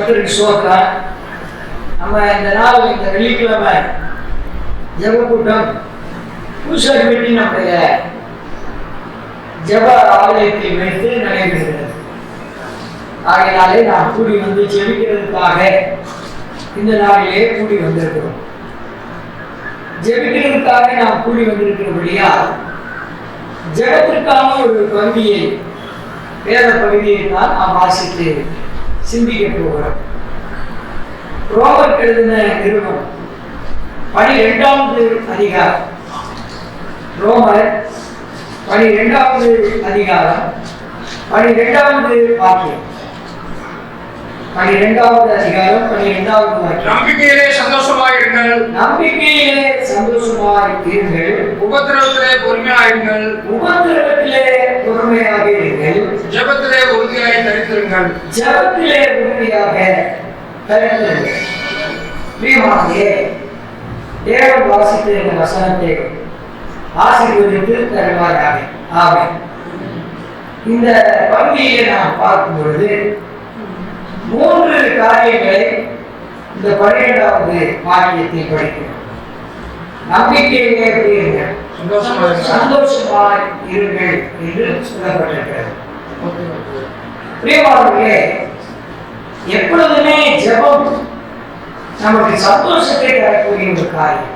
கர்த்தருக்கு ஸ்தோத்திரம். நம்ம இந்த நாள் இந்த வெள்ளிக்கிழமை ஜெப கூட்டம் பூசாரி வெட்டி நம்முடைய ஜெப ஆலயத்தில் வைத்து நடைபெறுகிறது. ஆகையினாலே நாம் கூடி வந்து ஜெபிக்கிறதுக்காக இந்த நாளிலே கூடி வந்திருக்கிறோம். ஜெபிக்கிறதுக்காக நாம் கூடி வந்திருக்கிறபடியா ஜெபத்திற்கான ஒரு பகுதியை வேத பகுதியை தான் நாம் வாசித்து சிந்திக்க போகிறோம். ரோமர் எழுதின நிருபம் 12வது அதிகாரம். ரோமர் 12வது அதிகாரம் 12வது வாக்கியம். 12வது அதிகாரம் 12வது வாக்கியம். நம்பிக்கையிலே சந்தோஷமாயிருங்கள். நம்பிக்கையிலே சந்தோஷமாயிருங்கள். உபத்திரவத்திலே பொறுமையாயிருங்கள். உபத்திரவத்திலே பொறுமையாக இருங்கள். ஜெபத்திலே உறுதியாய் தரித்திருங்கள். ஜெபத்திலே உறுதியாக தரித்திருங்கள். பிரியமானவர்களே, தேவன் வாசித்த இந்த வசனத்தை ஆசீர்வதித்து தருவாராக. ஆமென். இந்த பகுதியை நாம் பார்க்கும் பொழுது 3 காரியங்களை இந்த 12வது வாக்கியத்தில் படிக்கிறோம். நம்பிக்கையிலே இருங்கள், சந்தோஷமாய் இருங்கள் என்று சொல்லப்பட்டிருக்கிறது. பிரியமானவர்களே, எப்பொழுதுமே ஜெபம் நமக்கு சந்தோஷத்தை தரக்கூடிய ஒரு காரியம்.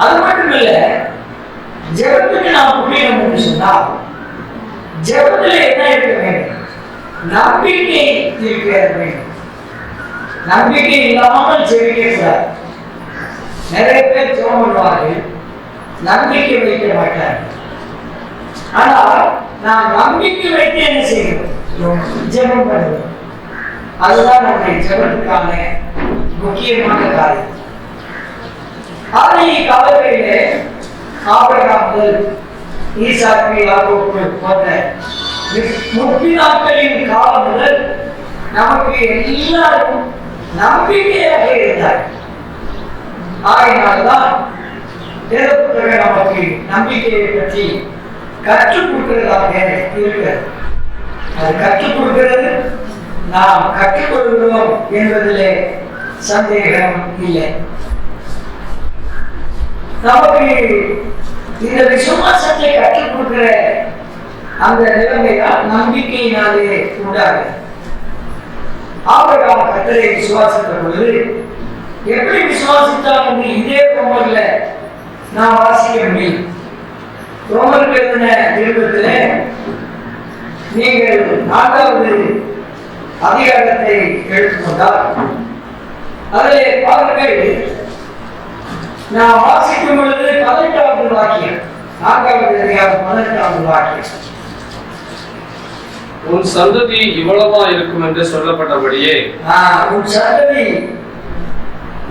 அது மட்டுமல்ல, ஜெபத்துக்கு நாம் புரியணும் என்று சொன்னால் ஜெபத்தில் என்ன இருக்க வேண்டும்? நம்பிக்கை இருக்க வேண்டும். நம்பிக்கை இல்லாமல் ஜெபிக்க கூடாது. நிறைய பேர் ஜெபம் பண்ணுவார்கள், நம்பிக்கை வைக்க மாட்டார்கள். ஆனால் நாம் நம்பிக்கை வைத்து என்ன செய்கிறோம்? ஜெபம் பண்ணுவோம். அதுதான் நம்முடைய ஜெபத்துக்கான முக்கியமான காரியம். ஆதி காலங்களிலே ஆபிரகாம் முதல் ஈசாக்கு யாக்கோபு போன்ற முற்பிதாக்களின் காலம் முதல் நமக்கு எல்லாரும் நம்பிக்கையாக இருந்தார். ஆகையினால்தான் வேதப்புத்தகம் நமக்கு நம்பிக்கையை பற்றி கற்றுக் கொடுக்கிறதாக இருக்கிறது. அது கற்றுக் கொடுக்கிறது, நாம் கற்றுக்கொள்கிறோம் என்பதிலே சந்தேகம் இல்லை. நமக்கு இந்த விசுவாசத்தை கற்றுக் கொடுக்கிற அந்த நிலைமையால் நம்பிக்கையினாலே உண்டாகும். ஆபிரகாம் கர்த்தரை விசுவாசித்த பொழுது எப்படி விசுவாசித்தால் என்று இதே ரோமர்ல நாம் வாசிக்க முடியும். ரோமருக்கு எழுதின நிருபத்திலே நீங்கள் 4வது அதிகாரத்தை எடுத்துக்கொண்டால் அதிலே பாருங்கள், நான் வாசிக்கும் பொழுது 18வது வாக்கியம், 4வது அதிகாரம் 18வது வாக்கியம். உன் சந்ததி இவ்வளவா இருக்கும் என்று சொல்லப்பட்டபடியே, உன் சந்ததி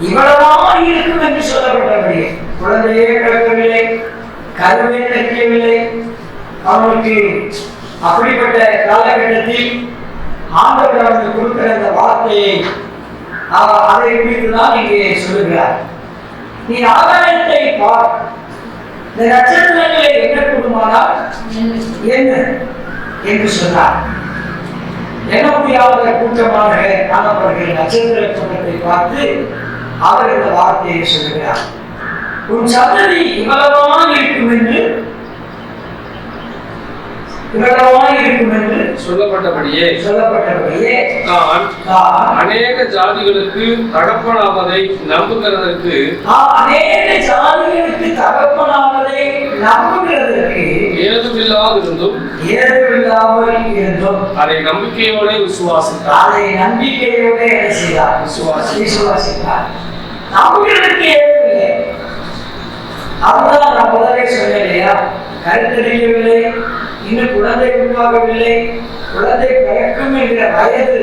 இவ்வளவா இருக்கும் என்று சொல்லப்பட்டபடியே, குழந்தையே பிறக்கவில்லை, கருவே தைக்கவில்லை. அவனுக்கு அப்படிப்பட்ட காலகட்டத்தில் ஆண்டவர் அவனுக்கு கொடுக்கிற அந்த வார்த்தையை அதை குறித்துதான் இங்கே சொல்லுகிறார். நீ ஆகாயத்தை பார், இந்த நட்சத்திரங்களை என்ன கூடுமானால் என்ன என்று சொன்னார். எண்ண முடியாத கூட்டமாக காணப்படுகிற நட்சத்திர கூட்டத்தை பார்த்து அவர் இந்த வார்த்தையை சொல்லுகிறார். உன் சந்ததி இவ்வளவா இருக்கும் என்று சொல்லப்பட்டபடியே நான் அநேக ஜாதிகளுக்கு தகப்பனாவதை நம்புகிறதற்கு ஏதுமில்லாதிருந்தும் அதை நம்பிக்கையோட விசுவாசித்தார். நம்புகிறதுக்கு ஏதுமில்லை. அதுதான் நான் முதலே சொன்னேன் இல்லையா? கருத்தறியவில்லை, இன்னும் குழந்தை உருவாகவில்லை, குழந்தை பிறக்கும் என்ற வயது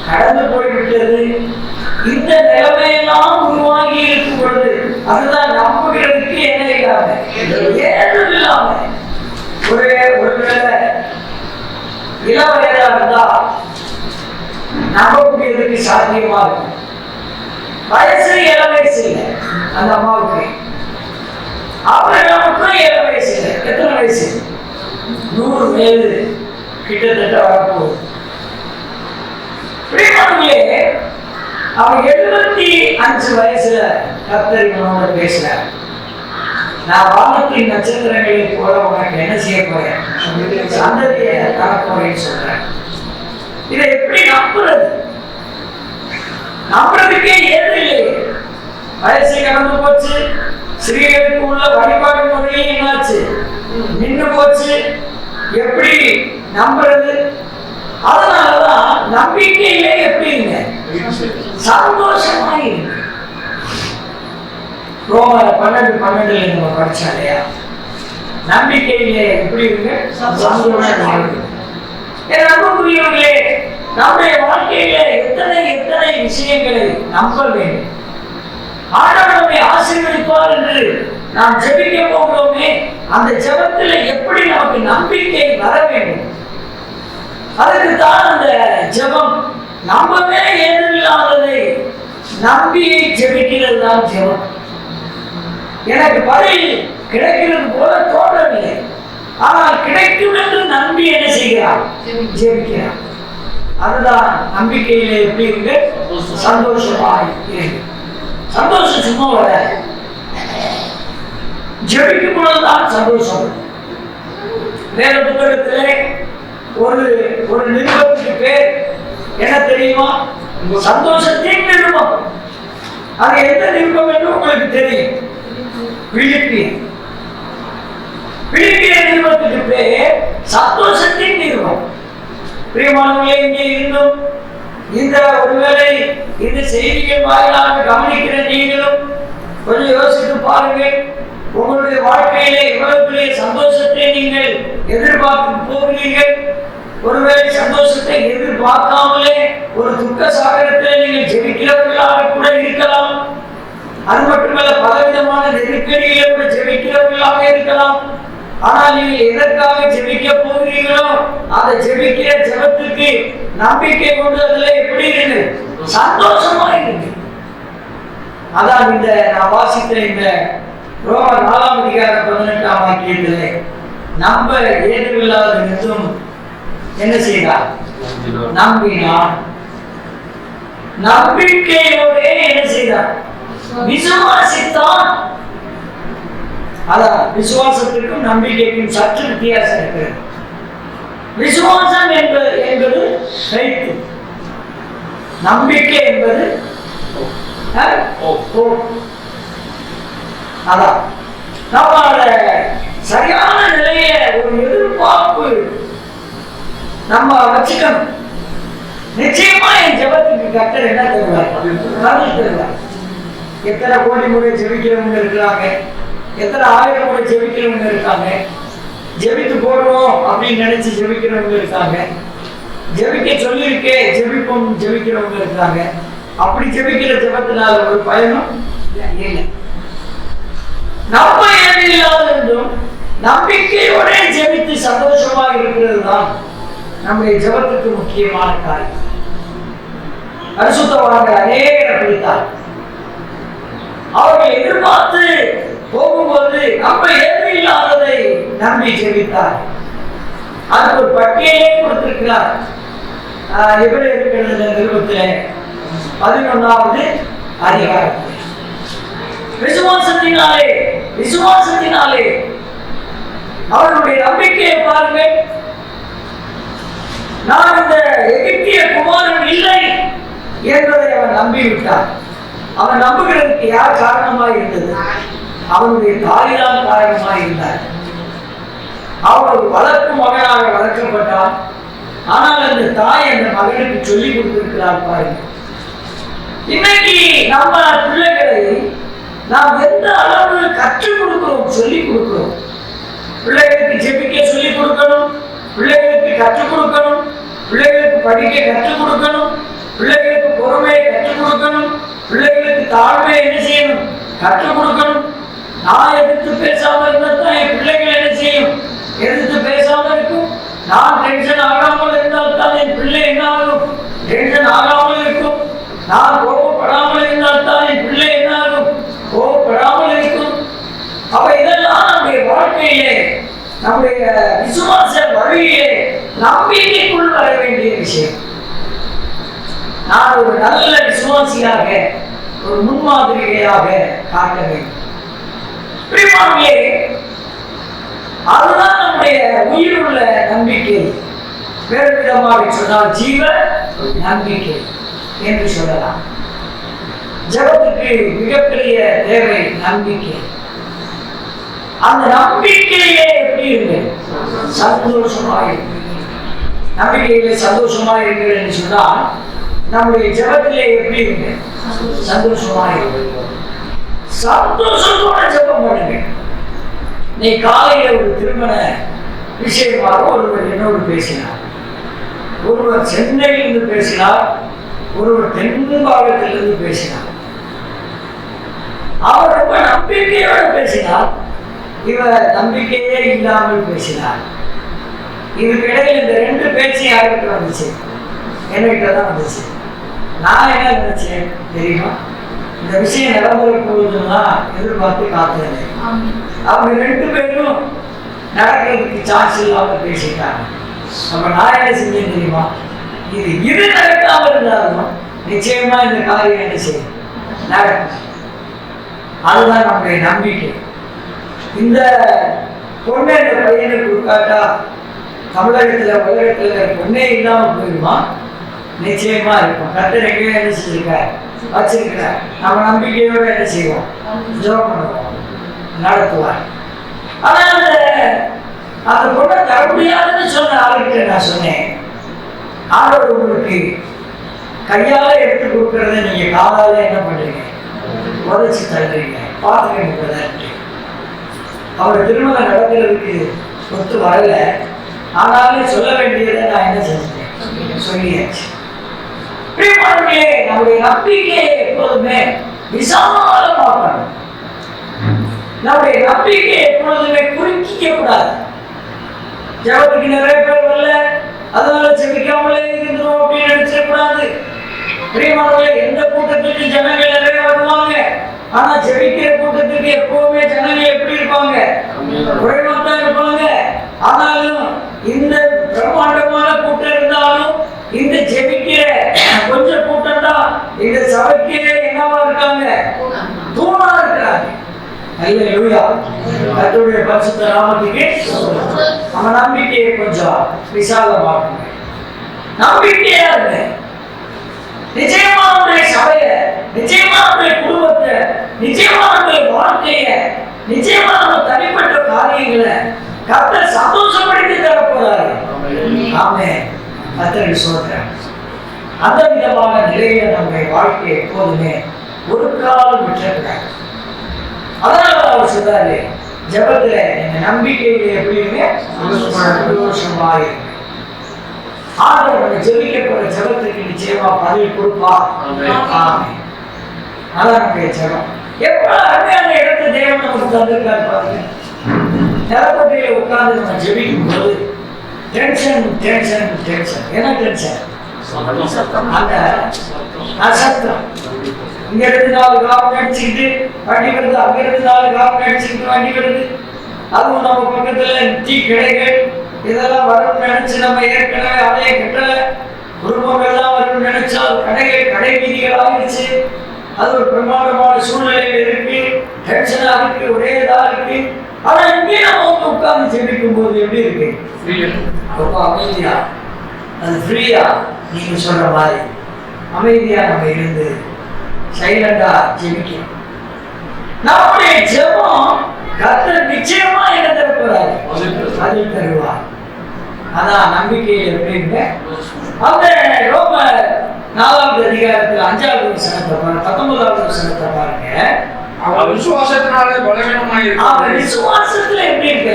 கடந்து போய்விட்டது. இந்த நிலைமையெல்லாம் உருவாகி இருக்கும் பொழுது அதுதான் நம்புகிறதுக்கு என்ன இல்லாம ஏதும் இல்லாம ஒருவேளை இளவயதா இருந்தா நம்பக்கூடியதுக்கு சாத்தியமா இருக்கும். வயசு இளம் வயசு இல்லை அந்த அம்மாவுக்கு. ஆபிரகாமுக்கும் 7 வயசு இல்லை. எத்தனை வயசு? 100 வயது கிட்டத்தட்ட வரப்போகுது. பிரியமானவர்களே, அவர் 75 வயசுல கர்த்தர் இவனோட பேசுறார். நான் வானத்தின் நட்சத்திரங்களை போல உனக்கு என்ன செய்ய போறேன், சந்ததியை தரப்போறேன்னு சொல்றேன். இதை எப்படி நம்புறது? நம்புறதுக்கே ஏது இல்லை. வயசு கடந்து போச்சு, ஸ்ரீகளுக்கு உள்ள வழிபாடு முறையே என்னாச்சு, நின்று போச்சு. எப்படி நம்புறது? அதனாலதான் நம்பிக்கையிலே எப்படிங்க சந்தோஷமாயிருங்க. ரோமர் 12:12 நம்ம படிச்சோம் இல்லையா? நம்பிக்கையிலே எப்படி இருக்கு, சந்தோஷமா இருக்கு. அன்புக்குரியவர்களே, நம்முடைய வாழ்க்கையில எத்தனை விஷயங்களை நம்ப வேண்டும். ஆண்டவர் நம்மை ஆசீர்வதிப்பார் என்று நாம் ஜெபிக்க போகிறோமே, அந்த ஜெபத்தில் எப்படி நமக்கு நம்பிக்கை வர வேண்டும். அதுக்கு தான் அந்த ஜெபம். நம்பவே ஏதுமில்லாததை நம்பி ஜெபிக்கிறது தான் ஜெபம். எனக்கு பதில் கிடைக்கிறது போல தோன்றவில்லை, ஆனால் கிடைக்கும் என்று நம்பி என்ன செய்கிறார், ஜெபிக்கிறார். அதுதான் நம்பிக்கையில எப்படி இருக்கு, சந்தோஷமாக இருக்கு. சந்தோஷம் சும்மா வர, ஜெபிக்கும் பொழுதுதான் சந்தோஷம். வேற புத்தகத்திலே ஒரு நிருபத்துக்கு பேர் என்ன தெரியுமா, சந்தோஷத்தின் நிருபம். அது எந்த நிருபம் என்று உங்களுக்கு தெரியும். பிலிப்பியர் நிருபத்துக்கு பேர் சந்தோஷத்தின் நிருபம். பிரியமானவர்களே, இங்கே இருந்தும் இந்த ஒருவேளை இந்த செய்திகள் வாயிலாக கவனிக்கிற நீங்களும் கொஞ்சம் யோசித்து பாருங்கள். உங்களுடைய வாழ்க்கையிலே எவ்வளவு பெரிய சந்தோஷத்தை நீங்கள் எதிர்பார்த்து போகிறீர்கள். ஒருவேளை சந்தோஷத்தை எதிர்பார்க்காமலே ஒரு துக்க சாகரத்தில் நீங்கள் ஜெபிக்கிறவர்களாக கூட இருக்கலாம். அது மட்டுமல்ல, பலவிதமான நெருக்கடிகளோடு ஜெபிக்கிறவர்களாக இருக்கலாம். ஆனால் நீங்கள் எதற்காக ஜெபிக்க போகிறீர்களோ அதை ஜெபிக்கிற ஜெபத்துக்கு நம்பிக்கை கொண்டு அதுல எப்படி இருக்கு, சந்தோஷமா இருக்கு. அதான் இந்த நான் வாசித்த இந்த ரோமர் 4:18 வாக்கியத்திலே நம்ப ஏதுமில்லாத நிறுத்தும் என்ன செய்தார், நம்பினார். நம்பிக்கையோட என்ன செய்தார், விசுவாசித்தான். அதான் விசுவாசத்திற்கும் நம்பிக்கைக்கும் சற்று வித்தியாசம் இருக்கிறது. விசுவாசம் என்பது faith, நம்பிக்கை என்பது அதான் நம்மளோட சரியான நிலைய ஒரு எதிர்பார்ப்பு நம்ம வச்சுக்கணும். நிச்சயமா என் ஜெபத்துக்கு கர்த்தர் என்ன தருவார், பதில் தருவார். எத்தனை கோடி முறை ஜெபிக்கிறவங்க இருக்கிறாங்க, எத்தனை 1000 முறை ஜெபிக்கிறவங்க இருக்காங்க, ஜெபித்து போடுவோம் அப்படின்னு நினைச்சு ஜெபிக்கிறவங்க இருக்காங்க, ஜெபிக்க சொல்லியிருக்கே ஜெபிப்போம் ஜெபிக்கிறவங்க இருக்காங்க. அப்படி ஜெபிக்கிற ஜெபத்தினால ஒரு பயனும் இல்லை. நம்ம இல்லாத என்றும் நம்பிக்கையோட ஜெபித்து சந்தோஷமா இருக்கிறது தான் நம்முடைய ஜெபத்துக்கு முக்கியமான காரியம். பரிசுத்தவான்கள் அநேகரை பிடித்தார். அவர்கள் எதிர்பார்த்து போகும்போது நம்ம ஏதும் இல்லாததை நம்பி ஜெபித்தார். அதுக்கு ஒரு பட்டியலே கொடுத்திருக்கிறார். எபிரேயர் எழுதின நிருபத்திலே 11வது அதிகாரத்தில் விசுவாசத்தினாலே அவர்களுடைய நம்பிக்கையை பாருங்கள். நான் இந்த எகிப்திய குமாரன் இல்லை என்பதை அவன் நம்பிவிட்டான். அவன் நம்புகிறதுக்கு யார் காரணமாக இருந்தது, அவனுடைய தாய்தான் காரணமாக இருந்தார். அவன் ஒரு வளர்ப்பு மகனாக வளர்க்கப்பட்டான். ஆனால் அந்த தாய் அந்த மகனுக்கு சொல்லிக் கொடுத்திருக்கிறார். பாருங்க, இன்னைக்கு நம்ம பிள்ளைகளை நாம் எந்த அளவு கற்றுக் கொடுக்கிறோம், சொல்லிக் கொடுக்கிறோம். பிள்ளைகளுக்கு ஜெபிக்க சொல்லிக் கொடுக்கணும், பிள்ளைகளுக்கு கற்றுக் கொடுக்கணும், பிள்ளைகளுக்கு படிக்க கற்றுக் கொடுக்கணும், பிள்ளைகளுக்கு பொறுமையை கற்றுக் கொடுக்கணும், பிள்ளைகளுக்கு தாழ்மையை என்ன செய்யணும், கற்றுக் கொடுக்கணும். நான் எதிர்த்து பேசாம இருந்தால் என் பிள்ளைகள் என்ன செய்யும், எதிர்த்து பேசாம இருக்கும். நான் டென்ஷன் ஆகாமல் இருந்தால் தான் என் பிள்ளை என்ன ஆகும், டென்ஷன் ஆகாமல் இருக்கும். நான் கோபப்படாமல் இருந்தால் தான் என் பிள்ளை என்ன ஆகும், கோபப்படாமல் இருக்கும். அப்ப இதெல்லாம் நம்முடைய வாழ்க்கையிலே, நம்முடைய விசுவாச வழியிலே நம்பிக்கைக்குள் வர வேண்டிய விஷயம். நான் ஒரு நல்ல விசுவாசியாக, ஒரு முன்மாதிரியாக காட்ட வேண்டும். பிரியமானவர்களே, அதுதான் நம்முடைய உயிருள்ள நம்பிக்கை. வேறு விதமாக சொன்னால் ஜீவ நம்பிக்கை என்று சொல்லலாம். ஜெபத்துக்கு மிகப்பெரிய தேவை நம்பிக்கை. அந்த நம்பிக்கையே எப்படி இருக்கு? சந்தோஷமாக இருக்கு. நம்பிக்கையிலே சந்தோஷமாக இருக்கிறது என்று சொன்னால் நம்முடைய ஜெபத்திலே எப்படி இருக்கு? சந்தோஷமாக இருக்கு. சந்தோஷத்தோட ஜெபம் பண்ணுங்க. நீ காலையில ஒரு திருமண விஷயமாக ஒருவர் என்னோடு பேசினார். ஒருவர் சென்னையிலிருந்து பேசினார், ஒருவர் தென்பாகத்திலிருந்து பேசினார். அவர் ரொம்ப நம்பிக்கையோடு பேசினார், இவர் நம்பிக்கையே இல்லாமல் பேசினார். இதுக்கிடையில் இந்த ரெண்டு பேச்சும் யார்கிட்ட வந்துச்சு? என்கிட்ட தான் வந்துச்சு. நான் என்ன நினைச்சேன் தெரியுமா? இந்த விஷயம் நடந்துற போகுதுன்னா எதிர்பார்த்து காத்திருந்தேன். அவங்க ரெண்டு பேரும் நடக்கிறதுக்கு சான்ஸ் இல்லாமல் பேசிட்டாங்க. அப்ப நான் என்ன செஞ்சேன் தெரியுமா? இது நடக்காம இருந்தாலும் நிச்சயமா இந்த காரியம் என்ன செய்யும்? நடக்கும். அதுதான் நம்முடைய நம்பிக்கை. இந்த பொண்ணை இந்த பையனுக்கு கொடுக்காட்டா தமிழகத்துல உலகத்துல பொண்ணே இல்லாம போயிடுமா? நிச்சயமா இருக்கும். கர்த்தர் எங்கேயோ என்ன செஞ்சிருக்கார்? வச்சிருக்கிறார். நம்ம நம்பிக்கையோட என்ன செய்வோம்? ஜெபம் பண்ணுவோம், நடத்துவார். ஆனா அந்த பொண்ணை தர முடியாதுன்னு சொன்ன ஆளுகிட்ட நான் சொன்னேன், ஆண்டவர் உங்களுக்கு கையால எடுத்து கொடுக்கறத நீங்க காலால என்ன பண்றீங்க? உதச்சி தள்ளுறீங்க. பார்த்துக்கிட்டு அவர் திருமணம் நடக்கிறதுக்கு ஒத்து வரல. ஆனாலும் சொல்ல வேண்டியதை நான் என்ன செஞ்சேன்? சொல்லியாச்சு. நம்முடைய நம்பிக்கையை எப்போதுமே விசாலமாக்கணும். நம்முடைய நம்பிக்கையை எப்பொழுதுமே குறுக்கிக்க கூடாது. ஜெபத்துக்கு நிறைய பேர் வரல, அதனால ஜெபிக்காமலே இருந்தோம் அப்படின்னு நினைச்சிடக்கூடாது. பிரியமானவர்களே, எந்த கூட்டத்துக்கு ஜனங்கள் நிறைய வருவாங்க, ஆனா ஜெபிக்கிற கூட்டத்துக்கு எப்பவுமே ஜனங்கள் எப்படி இருப்பாங்க? குறைவாத்தான் இருப்பாங்க. ஆனாலும் இந்த பிரம்மாண்டமான கூட்டம் இருந்தாலும் இந்த ஜெபிக்கிற கொஞ்சம் கூட்டம் தான் இந்த சபைக்கு என்னவா இருக்காங்க? தூணா இருக்கிறாங்க. அல்லேலூயா. கர்த்தருடைய பரிசுத்த நாமத்துக்கு நம்ம நம்பிக்கையை கொஞ்சம் விசாலமாக்குங்க. நம்பிக்கையா இருங்க. நிச்சயமா நம்முடைய சபைய, நிச்சயமா நம்முடைய குடும்பத்தை, நிச்சயமா நம்முடைய வாழ்க்கைய, நிச்சயமா நம்ம தனிப்பட்ட காரியங்களை கர்த்தர் சந்தோஷப்படுத்தி தரப்போறாரு. ஆமென். கர்த்தருக்கு ஸ்தோத்திரம். அந்த விதமான நிலையில நம்முடைய வாழ்க்கையை எப்போதுமே ஒரு காலம் விட்டுறக்கூடாது. அதனால அவர் சொல்றாரு, ஜெபத்துல எங்க நம்பிக்கையில எப்படியுமே சந்தோஷமா இருக்கு. ஆண்டவர் நம்ம ஜெபிக்க போற ஜெபத்துக்கு நிச்சயமா பதில் கொடுப்பா. ஆமென். அதான் நம்முடைய ஜெபம். எவ்வளவு அருமையான இடத்தை தேவன் நமக்கு தந்திருக்காரு பாருங்க. நிலப்பட்டியில உட்கார்ந்து நம்ம ஜெபிக்கும் போது டென்ஷன் டென்ஷன் டென்ஷன். என்ன டென்ஷன்? அந்த அசத்தம். இங்க இருந்து 4 காவல் அடிச்சுக்கிட்டு வண்டி வருது, அங்க இருந்து 4 காவல் அடிச்சுக்கிட்டு வண்டி வருது. அதுவும் நம்ம பக்கத்துல டீ கடைகள் இதெல்லாம் வரும்னு நினைச்சு நம்ம ஏற்கனவே அதைய கட்டல. குடும்பங்கள்லாம் வரும்னு நினைச்சால் கடைகள் கடை வீதிகள் ஆகிடுச்சு. அது ஒரு பிரமாண்டமான சூழ்நிலையில் இருக்கு, டென்ஷனா இருக்கு, ஒரே இதா இருக்கு. ஆனா இங்கே நம்ம உட்கார்ந்து ஜெபிக்கும் போது எப்படி இருக்கு? ரொம்ப அமைதியா, அது ஃப்ரீயா, நீங்க சொல்ற மாதிரி அமைதியா நம்ம இருந்து சைலண்டா ஜெபிக்கணும். நம்முடைய ஜெபம் கர்த்தர் நிச்சயமா என்ன தரப்போறாரு? பதில் தருவார். அதான் நம்பிக்கையில் எப்படிங்க? அந்த ரோம 4வது அதிகாரத்தில் 5வது வசனத்தை பாருங்க, 19வது வசனத்தை பாருங்க. அவன் விசுவாசத்தினாலே பலவீனமாய் இருக்கிறான். அவன் விசுவாசத்துல எப்படி இருக்க?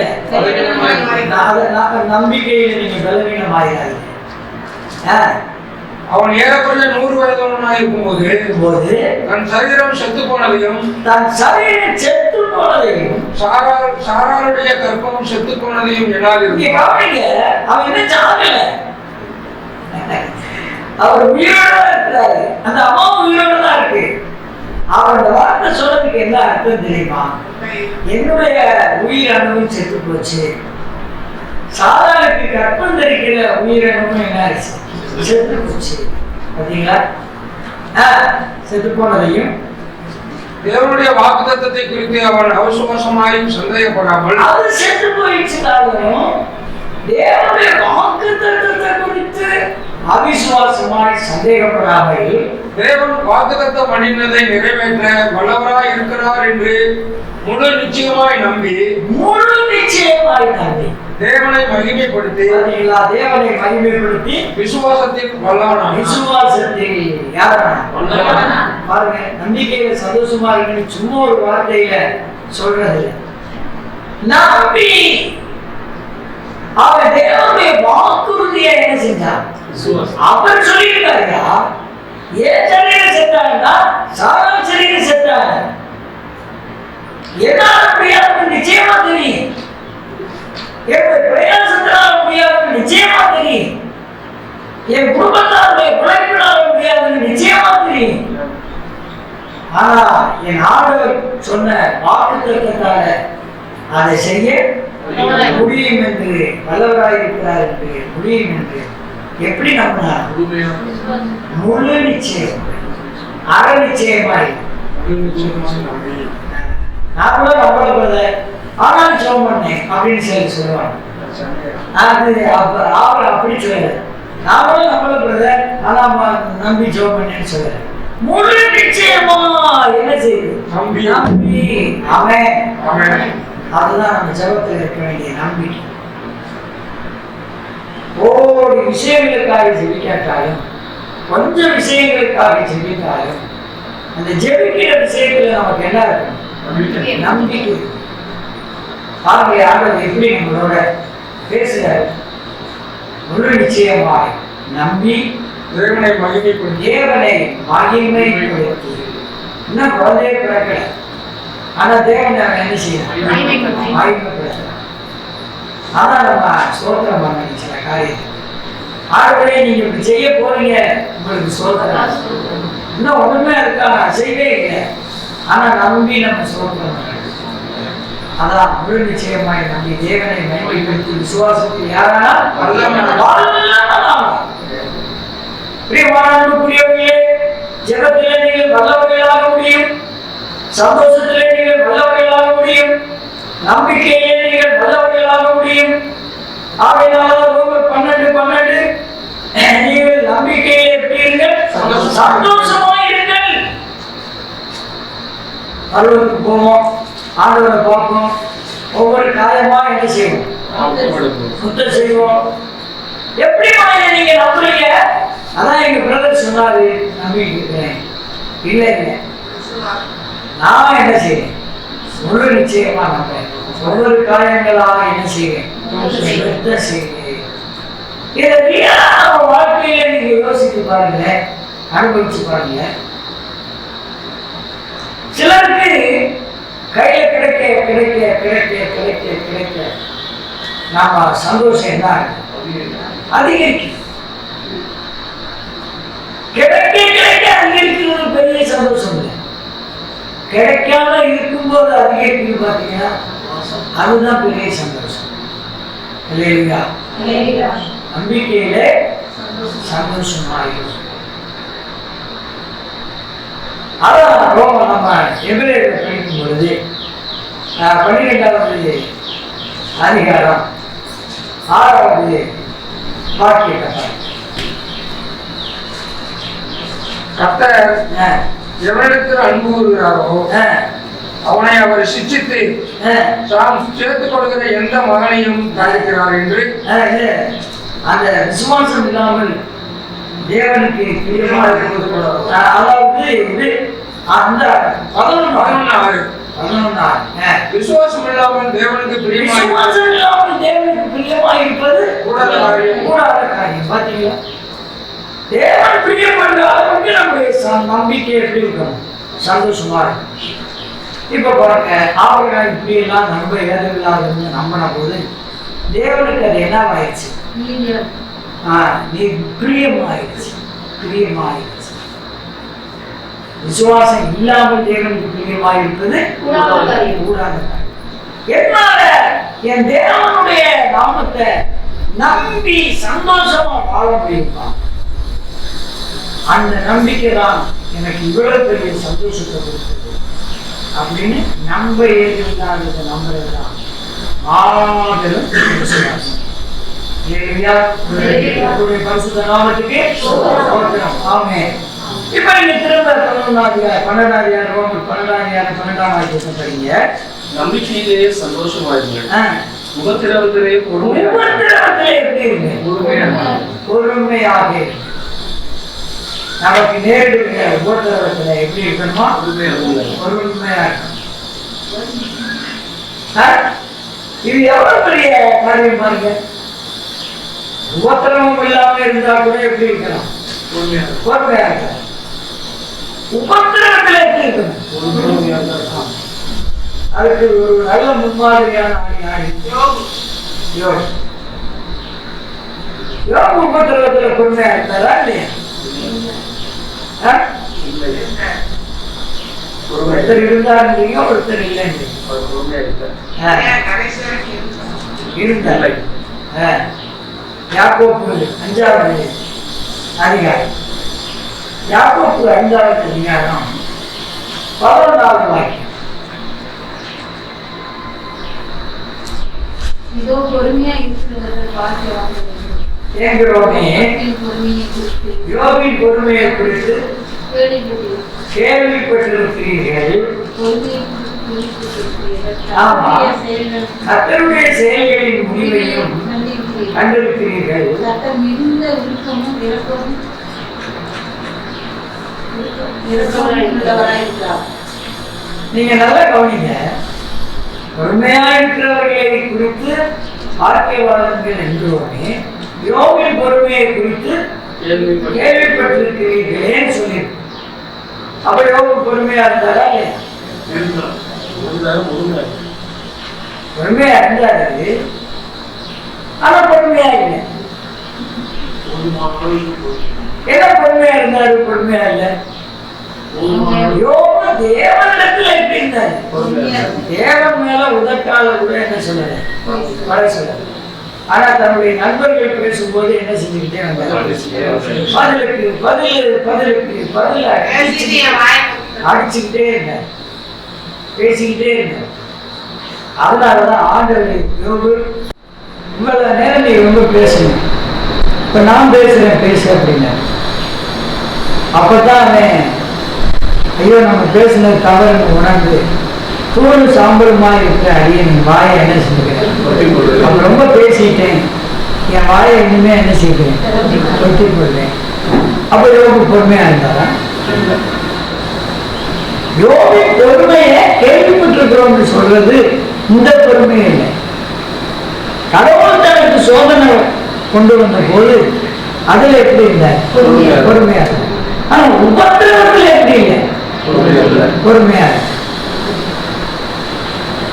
நம்பிக்கையில நீங்க பலவீனமாயிராதீங்க. அவன் ஏறக்குறைய 100 வயதுள்ளவனாய் இருக்கும்போது தன் சரீரம் செத்து போனதையும் சாராளுடைய கற்பமும் செத்து போனதையும் அவன் என்ன சாகல, அவர் உயிரோட இருக்கிறாரு. அந்த அம்மாவும் உயிரோட தான் இருக்கு. அவரோட வார்த்தை சொல்றதுக்கு என்ன அர்த்தம் தெரியுமா? என்னுடைய உயிரணுவும் செத்து போச்சு, சாராளுக்கு கற்பம் தெரிக்கிற உயிரணுவும் என்ன ஆயிடுச்சு? செத்து போச்சு. பார்த்தீங்களா? செத்து போனதையும் தேவனுடைய வாக்குத்தத்தத்தை குறித்து அவன் அவசரமாயும் சந்தேகப்படாமல் அது செத்து போயிடுச்சுனாலும் தேவனுடைய வாக்குத்தத்தத்தை குறித்து அவிசுவாசமாய் சந்தேகப்படாமல் தேவன் வாக்குத்தத்தம் பண்ணினதை நிறைவேற்ற வல்லவராய் இருக்கிறார் என்று முழு நிச்சயமாய் நம்பி தேவனை மகிமைப்படுத்தி விசுவாசத்தில் வல்லவனானான். விசுவாசத்தில் யாரான பாருங்க, நம்பிக்கையில சந்தோஷமா இருக்குன்னு சும்மா ஒரு வார்த்தையில சொல்றது நம்பி அவன் தேவனுடைய வாக்குறுதியை என்ன செஞ்சான்? அவர் சொல்லியிருக்காருயா. ஏன் சரீரம் செத்தாங்கன்னா சாதாரண சரீரம் செத்தாங்க. என்னால முடியாது நிச்சயமா தெரியும். எப்படி பிரயாசத்தினால முடியாது நிச்சயமா தெரியும். என் குடும்பத்தாருடைய உழைப்பினால முடியாதுன்னு நிச்சயமா தெரியும். ஆனா என் ஆண்டவர் சொன்ன வாக்குத்தத்தத்தால அதை செய்ய முடியும் என்று வல்லவராயிருக்கிறார் என்று முடியும் என்று எப்படி நம்பினார்? முழு நிச்சயம், அற நிச்சயமாய். நான் கூட நம்பப்படுறத ஆனால் ஜெபம் பண்ணேன் அப்படின்னு சொல்லி சொல்லுவாங்க. அது அவர் அப்படி சொல்லல. நான் கூட நம்பப்படுறத ஆனா நம்பி ஜெபம் பண்ணேன்னு சொல்லல. முழு நிச்சயமா என்ன செய்யுது? நம்பி அவன். அதுதான் நம்ம ஜெபத்தில் இருக்க வேண்டிய நம்பிக்கை. ஒவ்வொரு விஷயங்களுக்காக ஜெபிக்காட்டாலும், கொஞ்சம் விஷயங்களுக்காக ஜெபித்தாலும், அந்த ஜெபிக்கிற விஷயத்துல நமக்கு என்ன இருக்கும்? நம்பிக்கை. பாருங்க ஆண்டவர் எப்படி நம்மளோட பேசுறாரு. முழு நிச்சயமாய் நம்பி தேவனை மகிமைப்படுத்தி இன்னும் குழந்தைய பிறக்கல. ஆனா தேவனை அவன் என்ன செய்யணும்? மகிமைப்படுத்த. அதான் நம்ம ஸ்தோத்திரம் பண்ண சில காரியத்தை. ஆண்டவரே நீங்க இப்படி செய்ய போறீங்க, உங்களுக்கு ஸ்தோத்திரம். இன்னும் ஒண்ணுமே இருக்கா, செய்யவே இல்லை. ஆனா நம்பி நம்ம ஸ்தோத்திரம் பண்ண. அதான் முழு நிச்சயமாய் நம்பி தேவனை மகிமைப்படுத்தி விசுவாசத்தில் யாரானா பிரியமானவர்களே, ஜெபத்திலே நீங்கள் வல்லவர்களாக முடியும், சந்தோஷத்திலே நீங்கள் வல்லவர்களாக முடியும், நம்பிக்கையிலே நீங்கள் வல்லவர்களாக முடியும். ஆகையால் ரோமர் 12:12 நீங்கள் நம்பிக்கையிலே எப்படி இருங்கள்? சந்தோஷமாய் இருங்கள். பரலோகத்துக்கு போவோம், ஆண்டவரை பார்ப்போம், ஒவ்வொரு காரியமா என்ன செய்வோம்? சுத்தம் செய்வோம். எப்படி நீங்க நம்புறீங்க? அதான் எங்க பிரதர் சொன்னாரு, நம்பிக்கை இருக்கிறேன். இல்லை இல்லை, நான் என்ன செய்வேன்? முழு நிச்சயமா நம்புறேன். ஒவ்வொரு காரியங்களாக என்ன செய்வேன்? செய்வேன். இதை நம்ம வாழ்க்கையில நீங்க யோசித்து பாருங்க, அனுபவிச்சு பாருங்க. சிலருக்கு கையில கிடைக்க கிடைக்க கிடைக்க கிடைக்க கிடைக்க நாம சந்தோஷம் என்ன அதிகரிக்கு. கிடைக்க கிடைக்க அதிகரிக்கிறது பெரிய சந்தோஷம் இல்லை. கிடைக்காம இருக்கும்போது அதிகரிக்குது பாத்தீங்கன்னா, அதுதான் பெரிய சந்தோஷம். இல்லையா? நம்பிக்கையில சந்தோஷமாயிரும். அதான் நம்ம எபிரேயர் படிக்கும் பொழுது 12வது அதிகாரம் 6வது வாக்கியத்தை கர்த்தர் எவனிடத்தில் அன்பு கூறுகிறாரோ அவனை அவர் சிட்சித்து தாம் சேர்த்துக் கொள்கிற எந்த மகனையும் தடுக்கிறார் என்று. அந்த விசுவாசம் இல்லாமல் தேவனுக்கு பிரியமா இருக்கும்போது, அதாவது இது அந்த 11:6 விசுவாசம் இல்லாமல் தேவனுக்கு பிரியமா இருப்பது கூடாத காரியம். பாத்தீங்களா? தேவன் பிரியப்படுற அளவுக்கு நம்முடைய நம்பிக்கை எப்படி இருக்கணும்? சந்தோஷமா இருக்கும். இப்ப பாருங்க, ஆபிரகாம் இப்படி எல்லாம் நம்ப ஏதுமில்லாத நம்பின போது தேவனுக்கு அது என்ன ஆயிடுச்சு? நீ பிரியமாயிடுச்சு. பிரியமாயிடுச்சு. விசுவாசம் இல்லாமல் தேவனுக்கு பிரியமாயிருப்பது கூடாத. என்னால என் தேவனுடைய நாமத்தை நம்பி சந்தோஷமா வாழ முடியுமா? அந்த நம்பிக்கை தான் எனக்கு இவ்வளவு பெரிய சந்தோஷத்தை கொடுத்தது அப்படின்னு நம்ப ஏறினாங்க. நம்புறதுதான் மாபெரும் விசுவாசம். பரிசுத்த நாமத்துக்கு ஆமென். இப்ப நீங்க திரும்ப 12ஆம் வாக்கியம் படிங்க. நம்பிக்கையிலேயே சந்தோஷமாயிருங்க, உபத்திரவத்திலே பொறுமையாக. நமக்கு நேரிடுகிற உபத்திரவத்துல எப்படி இருக்கணுமா? பொறுமையா இருக்கணும். இது எவ்வளவு பெரிய காரியம் பாருங்க. உபத்திரவம் இல்லாம இருந்தா கூட எப்படி இருக்கலாம்? பொறுமையா இருக்கலாம். உபத்திரவத்துல எப்படி இருக்கணும்? அதுக்கு ஒரு நல்ல முன்மாதிரியான யோபு உபத்திரவத்துல பொறுமையா இருந்தாரா இல்லையா? ஒருத்தர் இருந்தாருன்றீங்க, ஒருத்தர் இல்லைன்றீங்க. இருந்தார். யாக்கோபு 5வது அதிகாரம், யாக்கோபு 5வது அதிகாரம் 11வது வாக்கியம். இதோ பொறுமையா இருக்கிறவர்கள் பாக்கியவான்கள். யோபின் பொறுமையை குறித்து கேள்விப்பட்டிருக்கிறீர்கள். கர்த்தருடைய செயல்களின் முடிவையும் கண்டிருக்கிறீர்கள். நீங்க நல்லா கவனிங்க. பொறுமையா இருக்கிறவர்களை குறித்து பாக்கியவான்கள் என்கிறோமே, யோபின் பொறுமையை குறித்து கேள்விப்பட்டிருக்கிறீர்களேன்னு சொல்லியிருக்கு. அப்ப யோபு பொறுமையா இருந்தாரா இல்லையா? பொறுமையா இருந்தாரு, ஆனா பொறுமையா இல்லை. என்ன பொறுமையா இருந்தாரு, பொறுமையா இல்லை? யோபு தேவனிடத்துல எப்படி இருந்தாரு? தேவன் மேல உதட்டால கூட என்ன சொல்லல, வர சொல்லல. ஆனா தன்னுடைய நண்பர்கள் பேசும்போது என்ன செஞ்சுக்கிட்டே வந்தார்? பதிலுக்கு பதில் அடிச்சுக்கிட்டே இருந்தார், பேசிக்கிட்டே இருந்தார். அதனாலதான் ஆண்டவரை யோபு, உங்களை நேரம் நீ ரொம்ப பேசணும், இப்ப நான் பேசுறேன் பேசு அப்படின்னா. அப்பதான் அவன் ஐயோ நம்ம பேசுனது தவறுன்னு உணர்ந்து தூள் சாம்பலுமா இருக்கிற அடியன் வாயை என்ன செஞ்சுக்கிறேன், அவன் ரொம்ப பேசிட்டேன், என் வாயை இன்னுமே என்ன செய்கிறேன், தொட்டி போடுறேன். அப்ப யோபு பொறுமையா இருந்தாரா? யோபு பொறுமையை கேள்விப்பட்டிருக்கிறோம்னு சொல்றது இந்த பொறுமையே இல்லை. கடவுள் தனக்கு சோதனை கொண்டு வந்த போது அதுல எப்படி இருந்தார்? பொறுமையா இருந்தார். ஆனா உபத்திரவத்தில் எப்படி இல்லை? பொறுமையா இருக்கு.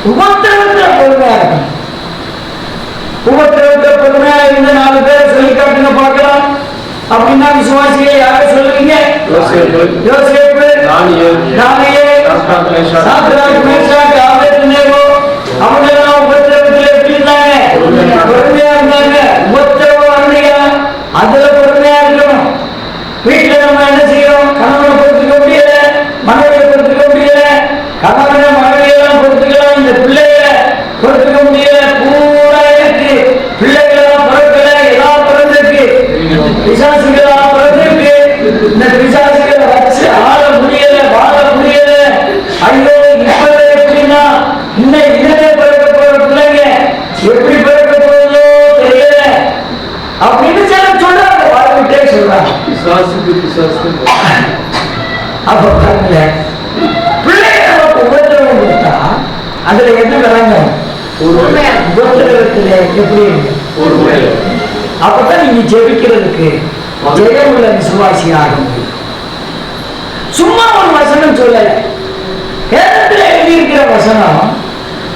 உபத்திரவத்துல பொறுமையா இருக்கணும். உபத்திரவத்துல பொறுமையா இருந்த 4 பேரை சொல்லி காட்டுங்க பார்க்கலாம். அப்படின்னா விசுவாசியை யார சொல்லுவீங்க? யோசேப்பு, தானியேல், சாத்ராக், மேஷாக், ஆபேத்நேகோ. அவங்க எல்லாம் உபத்திரவத்துல எப்படி இருந்தாங்க? பொறுமையா இருந்தாங்க. உபத்திரவம் வரலையா? அதுல பொறுமையா இருக்கணும். வீட்டுல நம்ம என்ன செய்யறோம்? கணவனை பொறுத்துக்க முடியல, மனைவியை பொறுத்துக்க முடியல, கணவனை மனைவியெல்லாம் பொறுத்துக்கலாம், இந்த பிள்ளைகளை பொறுத்துக்க முடியல. பூரா இருக்கு, பிள்ளைகளெல்லாம் பிறக்கல, எல்லாம் பிறந்திருக்கு, பிசாசுகளெல்லாம் பிறந்திருக்கு. இந்த பிசாசுகளை வச்சு ஆள முடியல, வாழ முடியல. ஐயோ இப்ப எப்படின்னா இன்னும் இனிமே பிறக்க போற பிள்ளைங்க எப்படி பிறக்க போறதோ தெரியல அப்படின்னு சொல்றாங்க, வாழ்விட்டே சொல்றாங்க. அப்ப பாருங்க, பிள்ளைங்க நமக்கு உபத்திரவம் கொடுத்தா அதுல என்ன விளங்கும்? உபத்திரவத்துல எப்படி இருக்கு? அப்பதான் நீங்க ஜெபிக்கிறதுக்கு ஜெயமுள்ள விசுவாசி ஆக முடியும். சும்மா ஒரு வசனம் சொல்லல, வேதத்துல எழுதியிருக்கிற வசனம்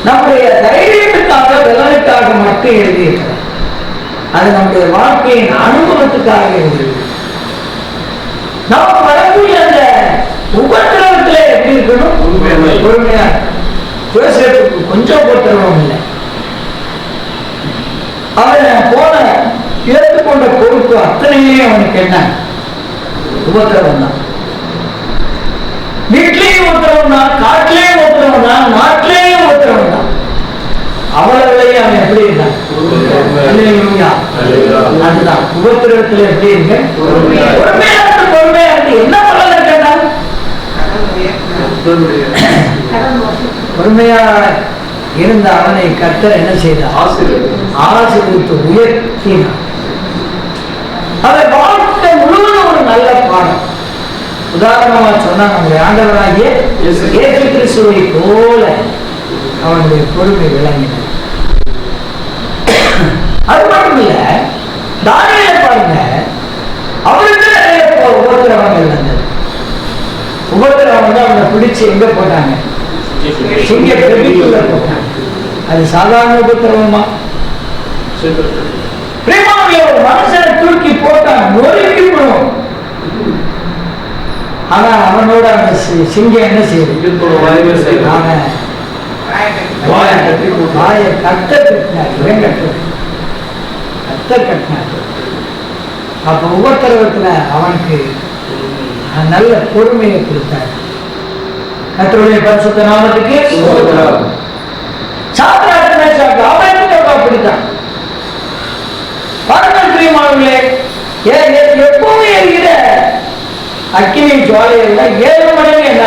நம்முடைய தைரியத்துக்காக விலனுக்காக மட்டும் எழுதியிருக்கிறது. அது நம்முடைய வாழ்க்கையின் அனுபவத்துக்காக எழுதியிருக்கு. நம்ம வரக்கூடிய அந்த உபத்திரவத்துல எப்படி இருக்கணும்? பொறுமையா. யோசேப்புக்கு கொஞ்சம் உபத்திரவம் இல்லை. அவன் போன ஏற்றுக்கொண்ட பொறுப்பு அத்தனையே அவனுக்கு என்ன? உபத்திரவம் தான். வீட்லயும் உபத்திரவம் தான், காட்டிலேயும் உபத்திரவம் தான், நாட்டிலேயும் உபத்திரவம் தான். அவளவுலையும் அவன் எப்படி இருந்தான்? அதுதான் உபத்திரவத்துல எப்படி இருக்கு? பொறுமையா இருக்கு. என்ன பலன் கேட்டான்? பொறுமையா இருந்த அவனை கர்த்தர் என்ன செய்தார்? ஆசீர்வதித்து உயர்த்தினார். அதை வாழ்க்கை முழுவதும் ஒரு நல்ல பாடம். உதாரணமா சொன்னா நம்முடைய ஆண்டவராகிய இயேசு கிறிஸ்துவை போல அவனுடைய பொறுமை விளங்கினார். அது மட்டும் இல்ல, தானியேலை பாருங்க, அவருக்கு நிறைய உபத்திரவங்கள் வந்தது. உபத்திரவம் வந்து அவனை பிடிச்சு எங்க போட்டாங்க? சிங்க பெட்டிக்குள்ள போட்டாங்க. அது சாதாரண உபத்திரவமா? பிரேமாவிலே ஒரு மனுஷனை தூக்கி போட்டான், நொறுக்கி விடும். ஆனா அவனோட அந்த சிங்கம் என்ன செய்யும்? வாயை கட்ட கட்டினார். அப்ப உபத்திரவத்துல அவனுக்கு நல்ல பொறுமையை கொடுத்தார். கர்த்தருடைய பரிசுத்த நாமத்துக்கு அப்படித்தான் பாருங்கள் பிரியமானவர்களே. எப்பவுமே இருக்கிற அக்கினி ஜுவாலையில 7 மணிக்கு என்ன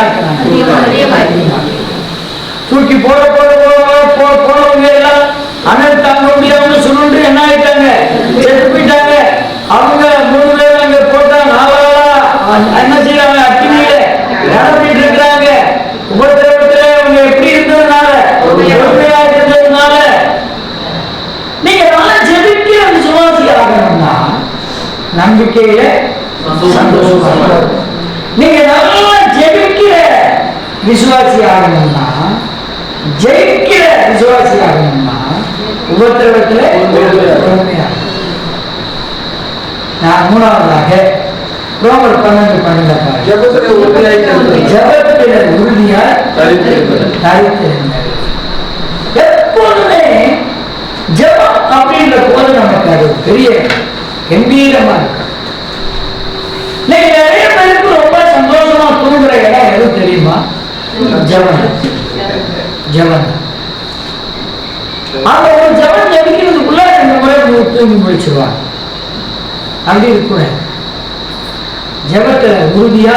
தூக்கி போனவங்க எல்லாம் அனல் தாங்க முடியாம சுருண்டு என்ன ஆயிட்டாங்க? செத்து போயிட்டாங்க. அவங்க 3 பேர் அங்க போட்டா 4 என்ன செய்யறாங்க? அக்கினியில நடத்திட்டு இருக்கிறாங்க. உபத்திரவத்துல அவங்க எப்படி இருந்ததுனால, பொறுமையா இருந்ததுனால. நீங்க நல்லா ஜெபிக்கிற விசுவாசி ஆகணும்னா நம்பிக்கையில சந்தோஷமா, நீங்க நல்லா ஜெபிக்கிற விசுவாசி ஆகணும்னா, ஜெயிக்கிற விசுவாசி ஆகணும்னா உபத்திரவத்துல பொறுமையா. நான் 3வதாக ரோமர் 12:12 ஜெபத்தில உறுதியா தரித்திருந்தார். எப்போதுமே ஜெபம் அப்படின்ற போது நமக்கு அது பெரிய கம்பீரமா இருக்கு. நிறைய பேருக்கு ரொம்ப சந்தோஷமா தூங்குற இடம் எதுவும் தெரியுமா? ஜெபம். அந்த ஒரு ஜெபம் ஜெபிக்கிறதுக்குள்ள 2 முறை தூங்கி முடிச்சிருவாங்க. அப்படி இருக்க ஜெபத்தை உறுதியா.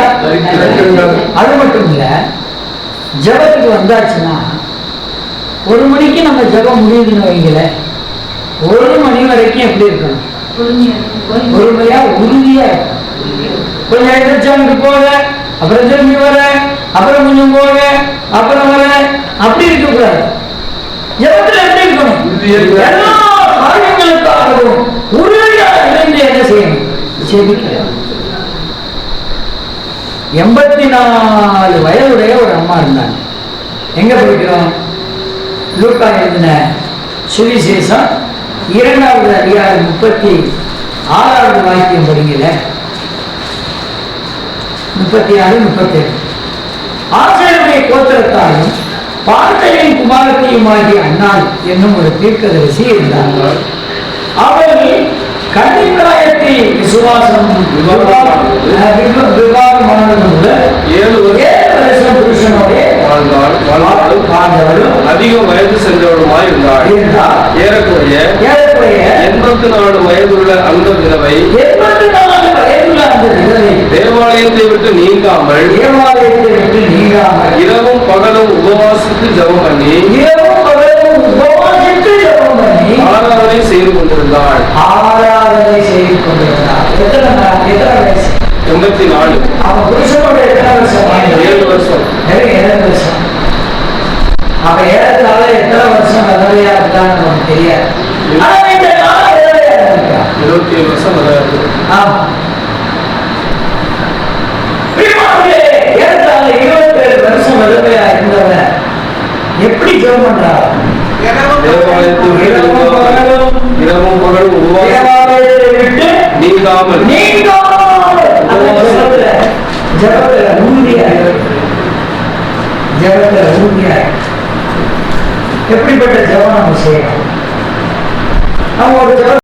அது மட்டும் இல்ல, ஜெபத்துக்கு வந்தாச்சுன்னா 1 மணிக்கு நம்ம ஜெபம் முடியுதுன்னு வைங்கள, 1 மணி வரைக்கும் எப்படி இருக்கணும்? பொறுமையா உறுதியா இருக்கணும். கொஞ்சம் எதிர்த்து போக, அப்புறம் திரும்பி வர, அப்புறம் கொஞ்சம் போக, அப்புறம் வர, அப்படி இருக்கக்கூடாது. ஜெபத்துல எப்படி இருக்கணும்? எல்லா காரியங்களுக்காகவும் உறுதியாக இணைந்து என்ன செய்யணும்? ஜெபிக்கணும். 84 வயதுடைய ஒரு அம்மா இருந்தாங்க. எங்க படிக்கிறோம்? லூக்கா எழுதின சுவிசேஷம் 2வது அதிகாரம் 36வது வாக்கியம் படிக்கல. 36, 37. ஆசேருடைய கோத்திரத்தாலும் பார்த்தையின் குமாரத்தையுமாகிய அன்னாள் என்னும் ஒரு தீர்க்கதரிசி இருந்தார்கள். அவர்கள் கன்னிப்பிராயத்தில் விசுவாசம் விவாகமானது முதல் 7 வருஷம் புருஷனோட வாழ்ந்தவளும் அதிக வயது சென்றவளுமாய் இருந்தாள். ஏறக்குறைய 84 வயதுள்ள அந்த விதவை தேவாலயத்தை விட்டு நீங்காமல் இரவும் பகலும் உபவாசித்து ஜெபம் பண்ணி ஆராதனை செய்து கொண்டிருந்தாள். எத்தனை வயசு? 84. அவன் புருஷனோட எத்தனை வருஷம்? 7 வருஷம். 7 வருஷம். அவ ஏறதுனால எத்தனை வருஷம் விதவையா இருக்கான்னு நமக்கு தெரியாது. 27 வருஷம் விதவை. ஆமா. ஏறத்தால 27 வருஷம் விதவையா இருந்தவன் எப்படி ஜெபம் பண்றான்? இரவும் பகலும் விட்டு நீங்காமல் ஜெபத்துல உறுதியா. எப்படிப்பட்ட ஜெபம் நம்ம செய்யணும்? நம்ம ஒரு ஜெபம்